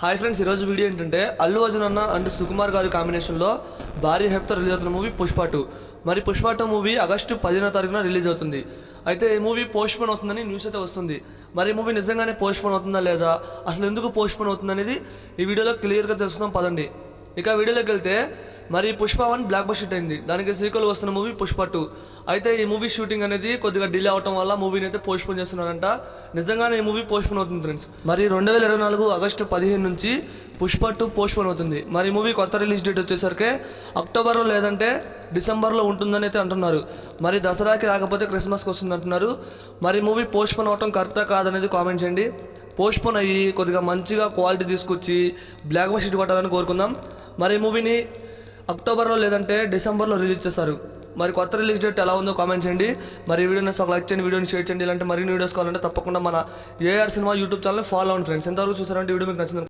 Hi friends, ఈరోజు video ఏంటంటే అల్లు అర్జున్ అన్న అండ్ సుకుమార్ గారి కాంబినేషన్లో భారీ హైప్తో రిలీజ్ అవుతున్న మూవీ పుష్ప 2. మరి పుష్ప 2 మూవీ ఆగస్టు 15వ తారీఖున రిలీజ్ అవుతుంది. అయితే ఈ మూవీ పోస్ట్పోన్ అవుతుందని న్యూస్ అయితే వస్తుంది. మరి ఈ మూవీ నిజంగానే పోస్ట్పోన్ అవుతుందా లేదా, అసలు ఎందుకు పోస్ట్పోన్ అవుతుంది అనేది ఈ వీడియోలో క్లియర్గా తెలుసుకుందాం పదండి. ఇక వీడియోలోకి వెళ్తే, మరి పుష్ప 1 బ్లాక్ బస్టర్ హిట్ అయింది. దానికి సీక్వెల్ వస్తున్న మూవీ పుష్ప 2. అయితే ఈ మూవీ షూటింగ్ అనేది కొద్దిగా డిలే అవడం వల్ల మూవీని అయితే పోస్ట్పోన్ చేస్తున్నారంట. నిజంగానే ఈ మూవీ పోస్ట్పోన్ అవుతుంది ఫ్రెండ్స్. మరి 2024 ఆగస్టు 15 నుంచి పుష్ప 2 పోస్ట్పోన్ అవుతుంది. మరి మూవీ కొత్త రిలీజ్ డేట్ వచ్చేసరికి అక్టోబర్లో లేదంటే డిసెంబర్లో ఉంటుందని అయితే అంటున్నారు. మరి దసరాకి రాకపోతే క్రిస్మస్కి వస్తుంది అంటున్నారు. మరి మూవీ పోస్ట్పోన్ అవటం కరెక్టా కాదనేది కామెంట్ చేయండి. పోస్ట్పోన్ అయ్యి కొద్దిగా మంచిగా క్వాలిటీ తీసుకొచ్చి బ్లాక్ బస్టర్ హిట్ కొట్టాలని కోరుకుందాం. మరి మూవీని అక్టోబర్లో లేదంటే డిసెంబర్లో రిలీజ్ చేస్తారు. మరి కొత్త రిలీజ్ డేట్ ఎలా ఉందో కామెంట్ చేయండి. మరి వీడియోని ఒక లైక్ చేయండి, వీడియోని షేర్ చేయండి. ఇలాంటి మరిన్ని వీడియోస్ కావాలంటే తప్పకుండా మన AR Cinema YouTube channel follow అవ్వండి ఫ్రెండ్స్. ఎంతవరకు చూసారంటే వీడియో మీకు నచ్చింది.